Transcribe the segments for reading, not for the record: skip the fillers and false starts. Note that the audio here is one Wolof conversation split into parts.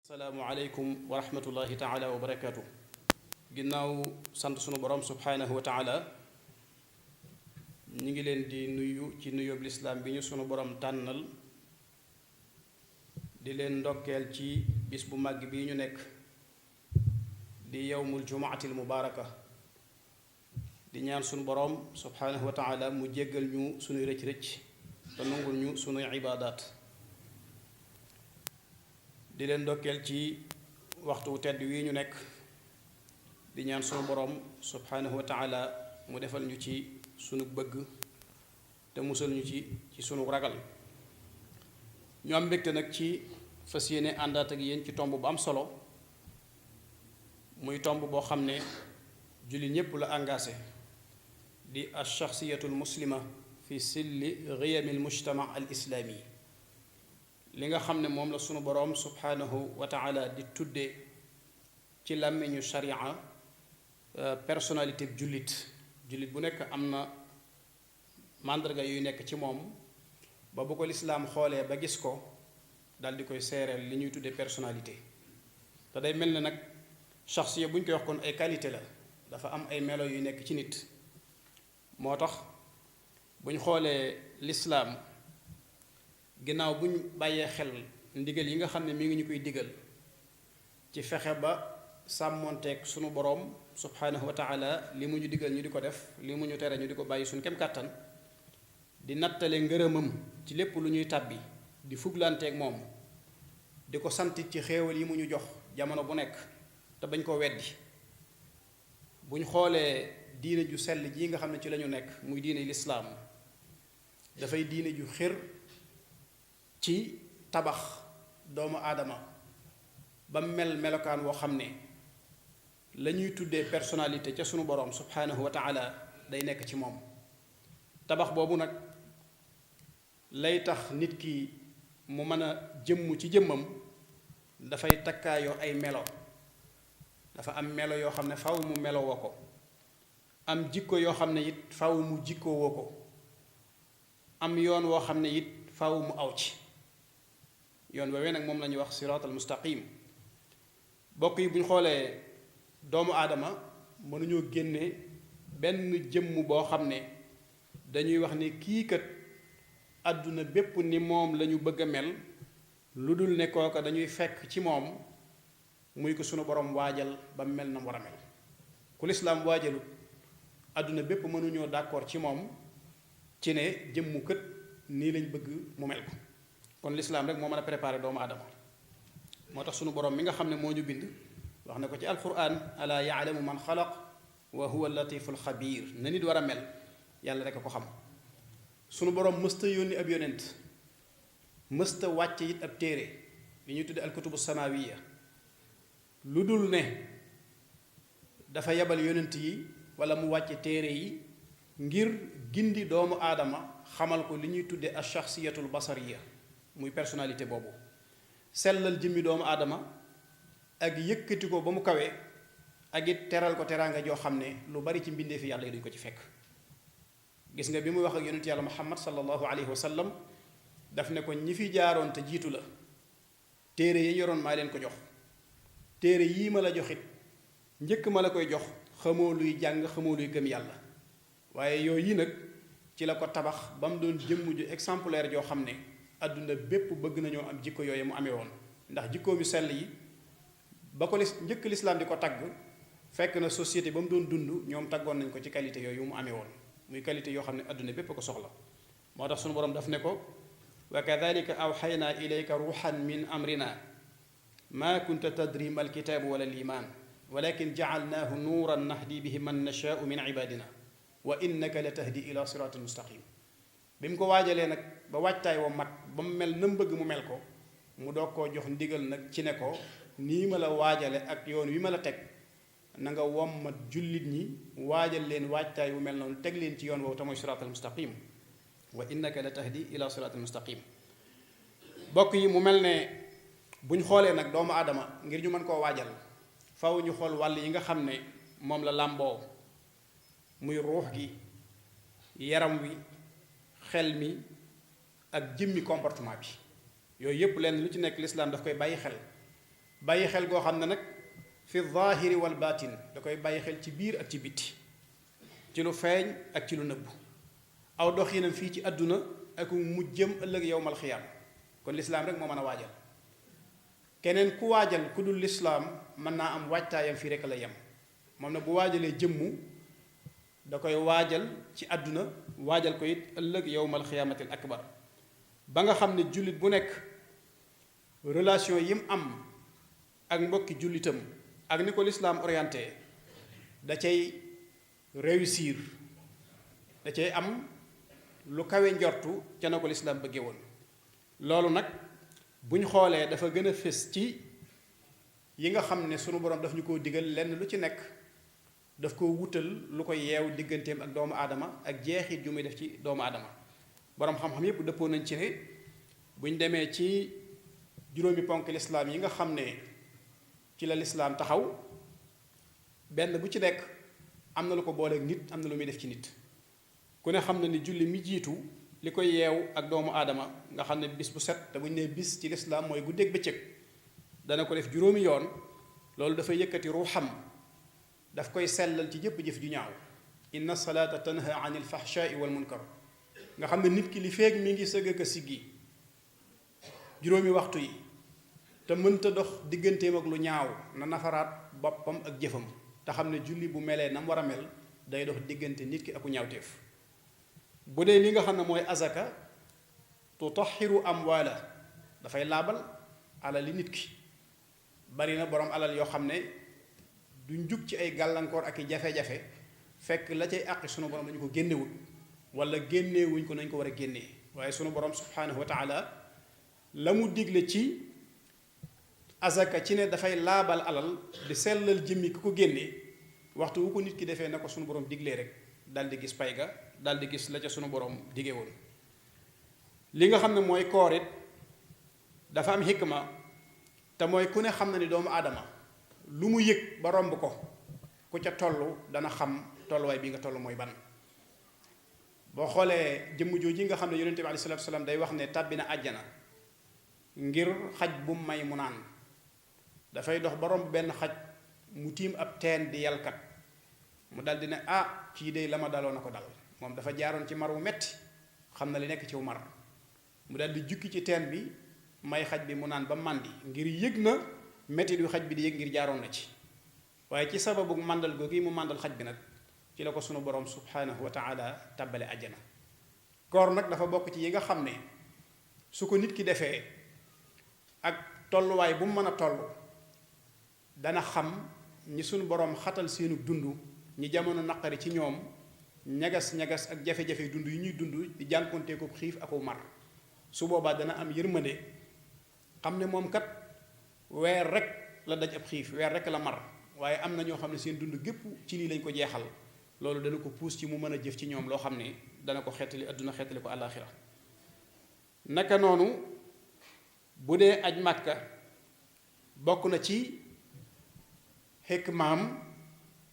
asalaamualeykum wa rahmatullahi taala wa barakaatu. ginnaaw sant sunu borom subhaanahu wa taala ñu ngi leen di nuyu ci nuyób lislaam bi ñu sunu borom tànnal di leen ndokkeel ci bis bu màgg bi ñu nekk di yowmul jumaatil mubaaraka di ñaan sunu borom subhaanahu wa taala mu jéggal ñu sunuy rëcc-rëcc te nangul ñu sunuy ibaadaat di leen ndokkeel ci waxtu tedd wi ñu nekk di ñaan sunu borom subhaanahu wa taala mu defal ñu ci sunu bëgg te musal ñu ci sunu ragal. ñu am mbégte nag ci fas yéene àndaat ak yéen ci tomb bu am solo muy tomb boo xam ne julli ñépp la engagé di ash-shakhsiyatul muslima fi silli ghiyamil mujtama al islaami. li nga xam ne moom la sunu boroom subhaanahu wa taala di tudde ci làmmiñu sharia personnalité jullit bu nekk am na màndarga yuy nekk ci moom ba bu ko lislaam xoolee ba gis ko dal di koy seereel li ñuy tudde personnalité. te day mel ne nag shaxsiya bu ñu koy wax kon ay qualité la, dafa am ay melo yuy nekk ci nit. moo tax bu ñu xoolee lislaam ginnaaw bu ñu bàyyee xel ndigal yi nga xam ne mi ngi ñu koy digal ci fexe ba sàmmonteeg sunu boroom subhaanahu wa taala li mu ñu digal ñu di ko def, li mu ñu tere ñu di ko bàyyi suñu kem kàttan, di nattale ngërëmam ci lépp lu ñuy tàbbi, di fuglanteeg moom, di ko santit ci xéewal yi mu ñu jox jamono bu nekk te bañ koo weddi. bu ñu xoolee diine ju sell ji nga xam ne ci lañu nekk muy diine lislaam dafay diine ju xër ci tabax doomu aadama ba mel melokaan woo xam ne la ñuy tuddee personnalité ca sunu boroom subhaanahu wa taala day nekk ci moom. tabax boobu nag lay tax nit ki mu mën a jëmm ci jëmmam dafay takkaayoo ay melo. dafa am melo yoo xam ne faw mu melo woo ko, am jikko yoo xam ne it faw mu jikko woo ko, am yoon woo xam ne it faw mu aw ci. yoon woowee nag moom la ñuy wax siraatal mustaqim. bokk yi bu ñu xoolee doomu aadama mënuñoo génne benn jëmm boo xam ne dañuy wax ne kii kat àdduna bépp ni moom la ñu bëgg a mel, lu dul ne kooka dañuy fekk ci moom muy ko sunu borom waajal ba mel na mu war a mel. ku lislaam waajalut àdduna bépp mënuñoo d'accord ci moom ci ne jëmmu kët nii lañ bëgg mu mel ko. kon lislaam rek moo mën a préparer doomu aadama. moo tax sunu borom mi nga xam ne moo ñu bind wax na ko ci alquran, alaa yaalamu man xalaq wa huwa latiful xabiir. na nit war a mel yàlla rek a ko xam. sunu borom mësta yónni ab yonent, mësta wàcce it ab téere li ñuy tudde alkutubu samawiya, lu dul ne dafa yebal yonent yi wala mu wàcce téere yi ngir gindi doomu aadama, xamal ko li ñuy tudde ash-shakhsiyatul basariya muy personnalité boobu, sellal jëmmi doomu aadama ak yëkkati ko ba mu kawee, ak it teral ko teraanga joo xam ne lu bari ci mbindee fi yàlla yi duñ ko ci fekk. gis nga bi muy wax ak yonent yàlla muhammad sallallahu alayhi wa sallam daf ne ko ñi fi jaaroon te jiitu la téere yi yoroon maa leen ko jox, téere yii ma la joxit njëkk ma la koy jox xamoo luy jàng, xamoo luy gëm yàlla, waaye yooyu yi nag ci la ko tabax ba mu doon jëmm ju exemplaire joo xam ne àdduna bépp bëgg nañoo am jikko yooyu mu amee woon. ndax jikkoom yu sell yi ba ko njëkk lislaam di ko tagg fekk na société ba mu doon dund ñoom taggoon nañ ko ci qualité yooyu mu amee woon, muy qualité yoo xam ne àdduna bépp ko soxla. moo tax sunu borom daf ne ko wa kadhalika awxaynaa ilayka ruuxan min amrina maa kunta tadri mal kitaabu wala liimaan walakin jacalnaahu nuuran nahdi bihi man nashaau min cibaadina wa innaka la tahdi ila siraatin mustaqim. bi mu ko waajalee nag ba waajtaay wa mat ba mu mel na mu bëgg mu mel ko, mu doog koo jox ndigal nag ci ne ko nii ma la waajale ak yoon wi ma la teg na nga wommat jullit ñi, waajal leen waajtaay wu mel noonu, teg leen ci yoon woowu te mooy siraatal mustaqim wa innaka la tahdi ila siraatil mustaqim. bokk yi mu mel ne bu ñu xoolee nag doomu aadama ngir ñu mën koo waajal faw ñu xool wàll yi nga xam ne moom la làmboo, muy ruux gi, yaram wi, xel mi ak jëmmi comportement bi. yooyu yépp lenn lu ci nekk lislaam daf koy bàyyi xel bàyyi xel goo xam ne nag fi zaahiri wal baatin da koy bàyyi xel ci biir ak ci bitti, ci lu feeñ ak ci lu nëbbu, aw doxinam fii ci àdduna ak mujjëm ëllëg yowmal xiyaam. kon lislaam rek moo mën a waajal. keneen ku waajal ku dul lislaam mën naa am waajtaayam fii rek la yem. moom nag bu waajalee jëmmu da koy waajal ci àdduna waajal ko it ëllëg yowmal xiyaamatil akbar, ba nga xam ne jullit bu nekk relation yim am ak mbokki jullitam ak ni ko lislaam orienté da cay réussir, da cay am lu kawe njortu ca na ko lislaam bëgge woon. loolu nag buñ xoolee dafa gën a fés ci yi nga xam ne sunu borom daf ñu koo digal, lenn lu ci nekk daf ko wutal lu ko yeew digganteem ak doomu aadama ak jeexit yu muy def ci doomu aadama. boroom xam-xam yépp dëppoo nañ ci ne buñ demee ci juróomi ponk lislaam yi nga xam ne ci la lislaam taxaw, benn bu ci nekk am na lu ko booleeg nit, am na lu muy def ci nit. ku ne xam na ni julli mi jiitu li koy yeew ak doomu aadama nga xam ne bis bu set, te bu ñu nee bis ci lislaam mooy guddeeg bëccëg, dana ko def juróomi yoon. loolu dafay yëkkati ruuxam, daf koy sellal ci jëpp jëf ju ñaaw. inna salaata tanha anil fahshaai wal munkar. nga xam ne nit ki li feeg mi ngi sëgg ak siggi juróomi waxtu yi te mënta dox digganteem ak lu ñaaw, na nafaraat boppam ak jëfam te xam ne julli bu melee nam war a mel day dox diggante nit ki aku ñaawteef. bu dee li nga xam ne mooy azaka, tutahiru amwaala, dafay laabal alal li nit ki. bari na borom alal yoo xam ne duñ jug ci ay gàllankoor ak i jafe-jafe fekk la cay àqi sunu borom dañu ko génnewul wala génnewuñ ko nañ ko war a génnee. waaye sunu borom subhaanahu wa taala la mu digle ci azaka ci ne dafay laabal alal di sellal jëmmi ki ko génnee, waxtu wu ko nit ki defee na ko sunu borom diglee rek dal di gis pay ga, dal di gis la ca sunu borom dige woon. li nga xam ne mooy koor it dafa am xikma, te mooy ku ne xam na ni doomu aadama lu mu yëg ba romb ko, ku ca toll dana xam tolluwaay bi nga toll mooy ban. boo xoolee jëmm jooji nga xam ne yonente bi alayhi salaatu salaam day wax ne tàbbi na àjjana ngir xaj bu may mu naan, dafay dox ba romb benn xaj mu tiim ab teen di yalkat, mu dal di ne ah kii de la ma daloo na ko dal. moom dafa jaaroon ci mar wu metti, xam na li nekk ci wu mar, mu dal di jukki ci teen bi may xaj bi mu naan ba màndi, ngir yëg na metti du xaj bi di yëg ngir jaaroon na ci. waaye ci sababu màndal googu mu màndal xaj bi nag ci la ko sunu borom subhanahu wa taala tàbbale àjjana. koor nag dafa bokk ci yi nga xam ne su ko nit ki defee ak tolluwaay bu mu mën a toll, dana xam ñi sunu borom xatal seenu dund, ñi jamono naqari ci ñoom, ñagas-ñagas ak jafe-jafe dund yi ñuy dund di jànkontee ko xiif ak mar. su boobaa dana am yërmande, xam ne moom kat weer rek la daj ab xiif, weer rek la mar, waaye am na ñoo xam ne seen dund gépp ci lii lañ ko jeexal. loolu dana ko puus ci mu mën a jëf ci ñoom loo xam ne dana ko xeetali adduna xeetali ko àllaaxira. naka noonu bu dee aj màkka, bokk na ci xikmaam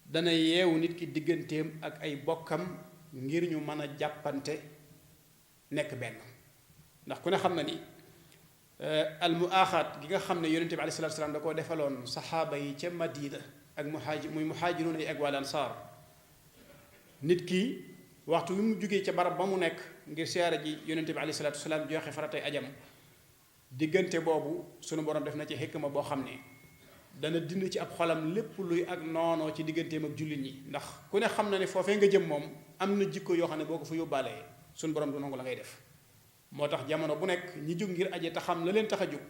dana yeewu nit ki digganteem ak ay bokkam ngir ñu mën a jàppante nekk benn. ndax ku ne xam na ni al muaaxaat gi nga xam ne yonente bi alayhi salaatu salaam da koo defaloon saxaaba yi ca Madina ak muhaajiruuna yi ak wal ansaar. nit ki waxtu wi mu jógee ca barab ba mu nekk ngir siyaara ji yonente bi alayhi salaatu salaam joxe faratay ajam, diggante boobu sunu borom def na ci xikma boo xam ne dana dind ci ab xolam lépp luy ak noonoo ci digganteem ak jullit ñi. ndax ku ne xam na ne foofee nga jëm moom am na jikko yoo xam ne boo ko fa yóbbaalee sunu borom du nangu la ngay def. moo tax jamono bu nekk ñi jóg ngir aje te xam la leen tax a jóg,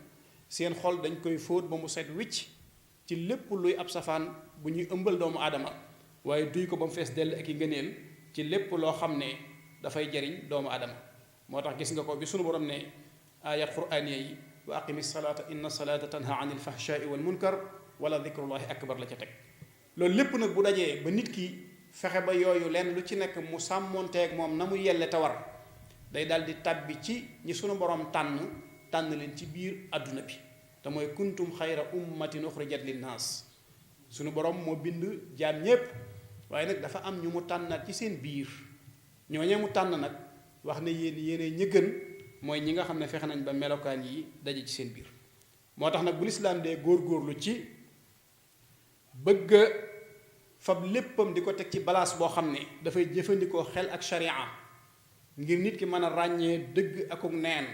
seen xol dañ koy fóot ba mu set wicc ci lépp luy ab safaan bu ñuy ëmbal doomu aadama, waaye duy ko ba mu fees dell ak i ngëneel ci lépp loo xam ne dafay jariñ doomu aadama. moo tax gis nga ko bi sunu borom ne ayat quraaniya yi wa aqimi salaata inna salaata tanha anil fahshaai wal munkar wala dikrullahi akbar la ca teg. loolu lépp nag bu dajee ba nit ki fexe ba yooyu lenn lu ci nekk mu sàmmonteeg moom na mu yelle te war, day daal di tàbbi ci ñi sunu borom tànn leen ci biir àdduna bi, te mooy kuntum xayra ummatin uxrijat linnaas. sunu borom moo bind jaam ñépp, waaye nag dafa am ñu mu tànnaat ci seen biir. ñooñee mu tànn nag wax ne yéene ña gën mooy ñi nga xam ne fexe nañ ba melokaan yi daje ci seen biir. moo tax nag bu lislaam dee góorgóorlu ci bëgg fab léppam di ko teg ci balance boo xam ne dafay jëfandikoo xel ak sharia ngir nit ki mën a ràññee dëgg akuk neen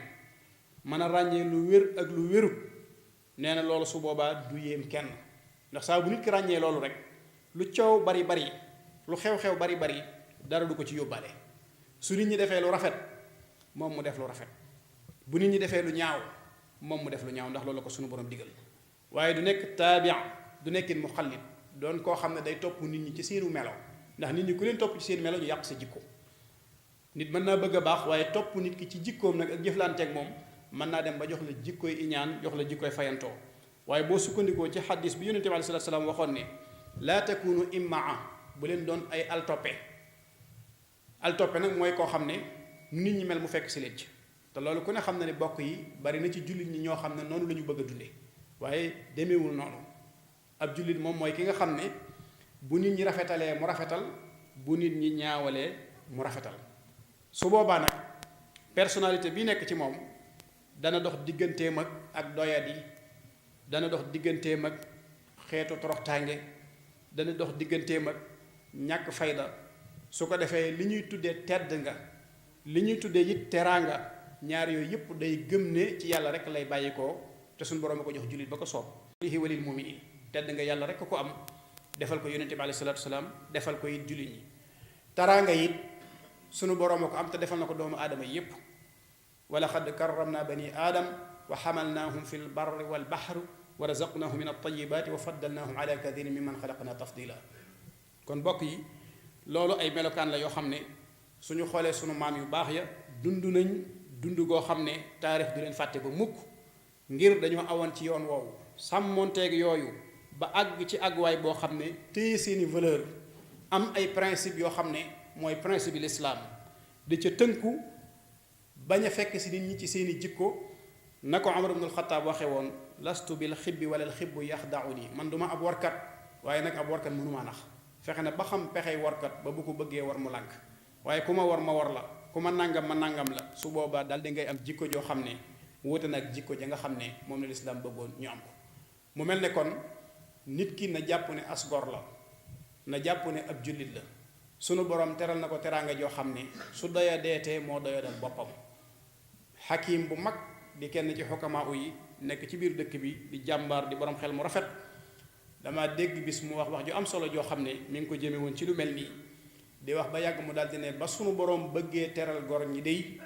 mën a ràññee lu wér ak lu wérut nee na loolu su boobaa du yéem kenn ndax saa bu nit ki ràññee loolu rek lu coow bari bari lu xew-xew bari bari dara du ko ci yóbbaale su nit ñi defee lu rafet moom mu def lu rafet bu nit ñi defee lu ñaaw moom mu def lu ñaaw ndax loolu la ko sunu borom digal waaye du nekk taabia du nekkin mu xallit doon koo xam ne day topp nit ñi ci seenu melo ndax nit ñi ku leen topp ci seen melo ñu yàq sa jikko nit mën naa bëgg a baax waaye topp nit ki ci jikkoom nag ak jëflanteeg moom mën naa dem ba jox la jikkoy iñaan jox la jikkoy fayantoo waaye boo sukkandikoo ci xaddis bi yonente bi alayhi salaatu salaam waxoon ne laa takunu immaa bu leen doon ay altoppe nag mooy koo xam ne nit ñi mel mu fekk si leen ci te loolu ku ne xam na ne bokk yi bari na ci jullit ñi ñoo xam ne noonu la ñu bëgg a dunde waaye demeewul noonu ab jullit moom mooy ki nga xam ne bu nit ñi rafetalee mu rafetal bu nit ñi ñaawalee mu rafetal su boobaa nag personnalité bi nekk ci moom dana dox digganteem ak doyadi dana dox digganteem ak xeetu toroxtaange dana dox digganteem ak ñàkk fayda su ko defee li ñuy tuddee tedd nga li ñuy tuddee it teraanga ñaar yooyu yëpp day gëm ne ci yàlla rek lay bàyyi ko te suñu borom a ko jox jullit ba ko soob lihi walil muminin tedd nga yàlla rek ko am defal ko yonente bi alayhi salaatu salaam defal ko it jullit ñi teraanga it sunu borom a ko am te defal na ko doomu aadama yépp wala xad karramna bani aadam wa xamalnaahum fi lbarri walbaxri wa razaqnahum min altayibaati wa faddalnaahum ala kathirin mimman xalaqna tafdila kon bokk yi loolu ay melokaan la yoo xam ne suñu xoolee sunu maam yu baax ya dund nañ dund goo xam ne taarix du leen fàtte ba mukk ngir dañoo awoon ci yoon woowu sàmmonteeg yooyu ba àgg ci àgguwaay boo xam ne téye seeni valeur am ay principe yoo xam ne mooy principe bi lislaam di ca tënku bañ a fekk si nit ñi ci seeni jikko na ko Umar ibn al-Khattab waxe woon lastu bil xibbi wala al xibbu yaxdauni man duma ab warkat waaye nag ab warkat mënumaa nax fexe na ba xam pexey warkat ba bu ko bëggee war mu lànk waaye ku ma war la ku ma nangam la su boobaa daal di ngay am jikko joo xam ne wuute nag jikko ja nga xam ne moom la lislaam bëggoon ñu am ko mu mel ne kon nit ki na jàpp ne as gor la na jàpp ne ab jullit la sunu borom teral na ko teraanga joo xam ne su doya deetee moo doya dal boppam xakim bu mag di kenn ci xukamaa yi nekk ci biir dëkk bi di jàmbaar di borom xel mu rafet dama dégg bis mu wax ju am solo joo xam ne mi ngi ko jëme woon ci lu mel nii di wax ba yàgg mu daldi ne ba sunu borom bëggee teral gor ñi dey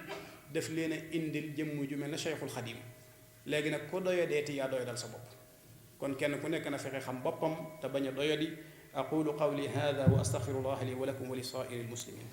def leen a indil jëmm ju mel ne Cheikhul Xadim léegi nag ko doya deeti yaa doya dal sa bopp kon kenn ku nekk na fexe xam boppam te bañ a doyadi aqulu qawli hada wa astaghfirullah li wa lakum wa li saa'iril muslimin